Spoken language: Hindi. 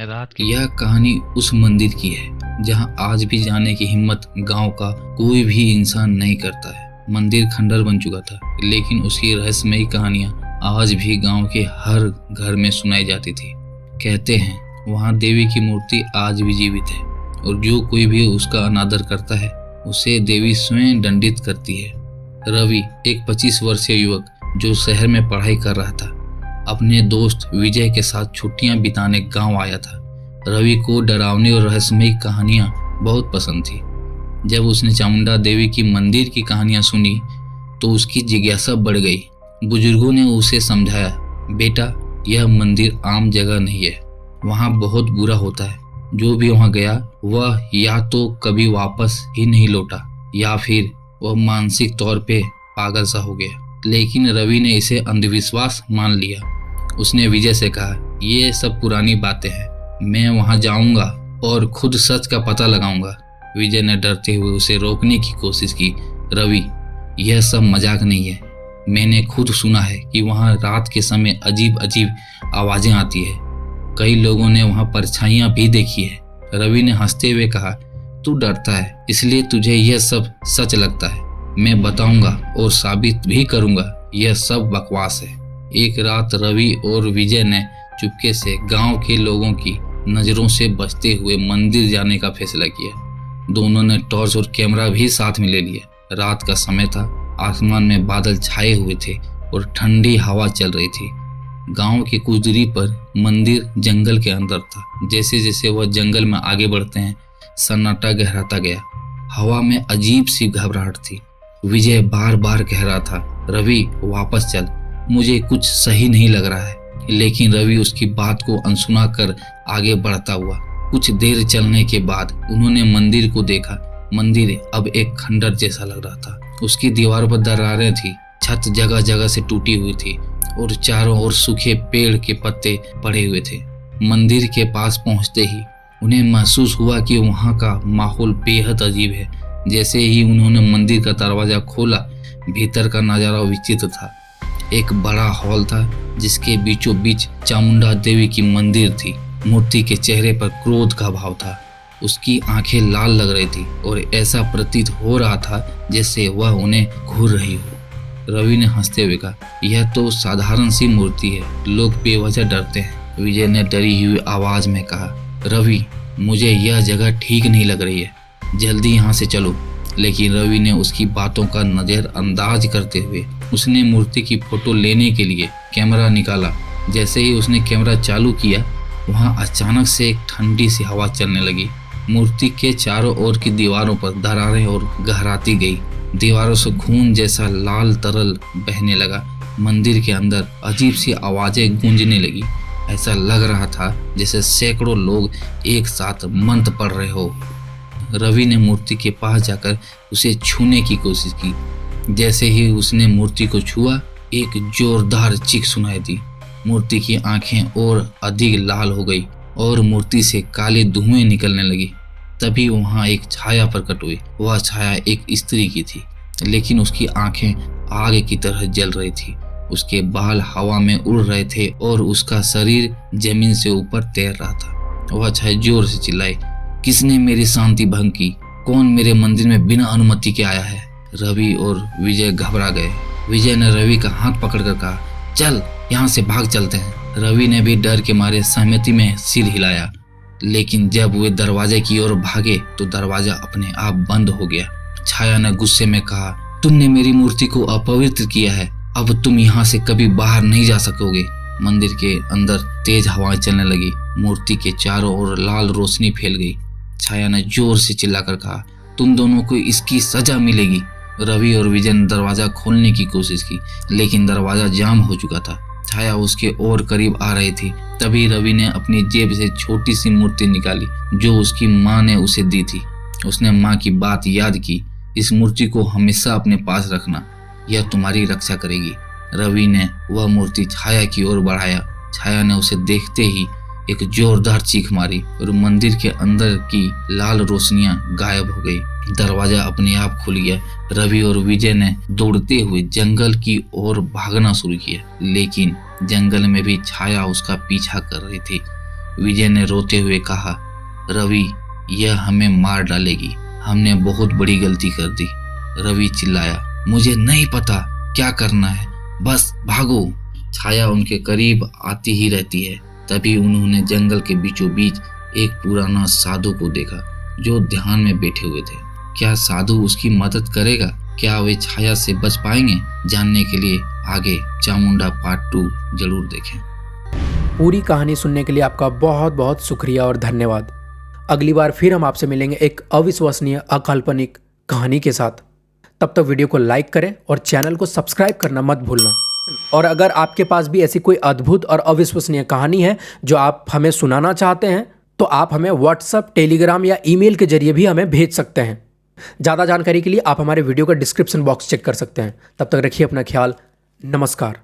रात की। यह कहानी उस मंदिर की है जहां आज भी जाने की हिम्मत गांव का कोई भी इंसान नहीं करता है। मंदिर खंडर बन चुका था, लेकिन उसकी रहस्यमयी कहानियां आज भी गांव के हर घर में सुनाई जाती थी। कहते हैं वहां देवी की मूर्ति आज भी जीवित है और जो कोई भी उसका अनादर करता है उसे देवी स्वयं दंडित करती है। रवि एक 25 वर्षीय युवक जो शहर में पढ़ाई कर रहा था, अपने दोस्त विजय के साथ छुट्टियां बिताने गांव आया था। रवि को डरावनी और रहस्यमयी कहानियां बहुत पसंद थी। जब उसने चामुंडा देवी की मंदिर की कहानियां सुनी तो उसकी जिज्ञासा बढ़ गई। बुजुर्गों ने उसे समझाया, बेटा यह मंदिर आम जगह नहीं है, वहाँ बहुत बुरा होता है। जो भी वहाँ गया वह या तो कभी वापस ही नहीं लौटा या फिर वह मानसिक तौर पे पागल सा हो गया। लेकिन रवि ने इसे अंधविश्वास मान लिया। उसने विजय से कहा, ये सब पुरानी बातें हैं, मैं वहाँ जाऊंगा और खुद सच का पता लगाऊंगा। विजय ने डरते हुए उसे रोकने की कोशिश की। रवि, यह सब मजाक नहीं है, मैंने खुद सुना है कि वहाँ रात के समय अजीब अजीब आवाजें आती है। कई लोगों ने वहाँ परछाइयाँ भी देखी है। रवि ने हंसते हुए कहा, तू डरता है इसलिए तुझे यह सब सच लगता है। मैं बताऊंगा और साबित भी करूंगा यह सब बकवास है। एक रात रवि और विजय ने चुपके से गांव के लोगों की नजरों से बचते हुए मंदिर जाने का फैसला किया। दोनों ने टॉर्च और कैमरा भी साथ में ले लिया। रात का समय था, आसमान में बादल छाए हुए थे और ठंडी हवा चल रही थी। गांव की कुछ दूरी पर मंदिर जंगल के अंदर था। जैसे जैसे वह जंगल में आगे बढ़ते हैं, सन्नाटा गहराता गया। हवा में अजीब सी घबराहट थी। विजय बार बार कह रहा था, रवि वापस चल, मुझे कुछ सही नहीं लग रहा है। लेकिन रवि उसकी बात को अनसुना कर आगे बढ़ता हुआ। कुछ देर चलने के बाद उन्होंने मंदिर को देखा। मंदिर अब एक खंडर जैसा लग रहा था। उसकी दीवारों पर दरारें थी, छत जगह जगह से टूटी हुई थी और चारों ओर सूखे पेड़ के पत्ते पड़े हुए थे। मंदिर के पास पहुंचते ही उन्हें महसूस हुआ कि वहां का माहौल बेहद अजीब है। जैसे ही उन्होंने मंदिर का दरवाजा खोला, भीतर का नजारा विचित्र था। एक बड़ा हॉल था जिसके बीचों बीच चामुंडा देवी की मंदिर थी। मूर्ति के चेहरे पर क्रोध का भाव था। उसकी आंखें लाल लग रही थी और ऐसा प्रतीत हो रहा था जैसे वह उन्हें घूर रही हो। रवि ने हंसते हुए कहा, यह तो साधारण सी मूर्ति है, लोग बेवजह डरते हैं। विजय ने डरी हुई आवाज में कहा, रवि मुझे यह जगह ठीक नहीं लग रही है, जल्दी यहाँ से चलो। लेकिन रवि ने उसकी बातों का नजरअंदाज करते हुए उसने मूर्ति की फोटो लेने के लिए कैमरा निकाला। जैसे ही उसने कैमरा चालू किया, वहाँ अचानक से एक ठंडी सी हवा चलने लगी। मूर्ति के चारों ओर की दीवारों पर दरारें और गहराती गई। दीवारों से खून जैसा लाल तरल बहने लगा। मंदिर के अंदर अजीब सी आवाजें गूंजने लगी। ऐसा लग रहा था जैसे सैकड़ों लोग एक साथ मंत्र पढ़ रहे हो। रवि ने मूर्ति के पास जाकर उसे छूने की कोशिश की। जैसे ही उसने मूर्ति को छुआ, एक जोरदार चीख सुनाई दी। मूर्ति की आंखें और अधिक लाल हो गई और मूर्ति से काले धुएं निकलने लगी। तभी वहां एक छाया प्रकट हुई। वह छाया एक स्त्री की थी, लेकिन उसकी आंखें आग की तरह जल रही थी। उसके बाल हवा में उड़ रहे थे और उसका शरीर जमीन से ऊपर तैर रहा था। वह छाया जोर से चिल्लाई, किसने मेरी शांति भंग की? कौन मेरे मंदिर में बिना अनुमति के आया है? रवि और विजय घबरा गए। विजय ने रवि का हाथ पकड़कर कहा, चल यहाँ से भाग चलते हैं। रवि ने भी डर के मारे सहमति में सिर हिलाया। लेकिन जब वे दरवाजे की ओर भागे तो दरवाजा अपने आप बंद हो गया। छाया ने गुस्से में कहा, तुमने मेरी मूर्ति को अपवित्र किया है, अब तुम यहाँ से कभी बाहर नहीं जा सकोगे। मंदिर के अंदर तेज हवाएं चलने लगी। मूर्ति के चारों ओर लाल रोशनी फैल गई। छाया ने जोर से चिल्लाकर कहा, तुम दोनों को इसकी सजा मिलेगी। रवि और विजय ने दरवाजा खोलने की कोशिश की, लेकिन दरवाजा जाम हो चुका था। छाया उसके और करीब आ रही थी। तभी रवि ने अपनी जेब से छोटी सी मूर्ति निकाली जो उसकी माँ ने उसे दी थी। उसने माँ की बात याद की, इस मूर्ति को हमेशा अपने पास रखना, यह तुम्हारी रक्षा करेगी। रवि ने वह मूर्ति छाया की ओर बढ़ाया। छाया ने उसे देखते ही एक जोरदार चीख मारी और मंदिर के अंदर की लाल रोशनियां गायब हो गई। दरवाजा अपने आप खुल गया। रवि और विजय ने दौड़ते हुए जंगल की ओर भागना शुरू किया, लेकिन जंगल में भी छाया उसका पीछा कर रही थी। विजय ने रोते हुए कहा, रवि, यह हमें मार डालेगी। हमने बहुत बड़ी गलती कर दी। रवि चिल्लाया, मुझे नहीं पता क्या करना है, बस भागो। छाया उनके करीब आती ही रहती है। तभी उन्होंने जंगल के बीचों बीच एक पुराना साधु को देखा जो ध्यान में बैठे हुए थे। क्या साधु उसकी मदद करेगा? क्या वे छाया से बच पाएंगे? जानने के लिए आगे चामुंडा पार्ट 2 जरूर देखें। पूरी कहानी सुनने के लिए आपका बहुत बहुत शुक्रिया और धन्यवाद। अगली बार फिर हम आपसे मिलेंगे एक अविश्वसनीय अकाल्पनिक कहानी के साथ। तब तक वीडियो को लाइक करें और चैनल को सब्सक्राइब करना मत भूलना। और अगर आपके पास भी ऐसी कोई अद्भुत और अविश्वसनीय कहानी है जो आप हमें सुनाना चाहते हैं तो आप हमें व्हाट्सएप, टेलीग्राम या ईमेल के जरिए भी हमें भेज सकते हैं। ज़्यादा जानकारी के लिए आप हमारे वीडियो का डिस्क्रिप्शन बॉक्स चेक कर सकते हैं। तब तक रखिए अपना ख्याल। नमस्कार।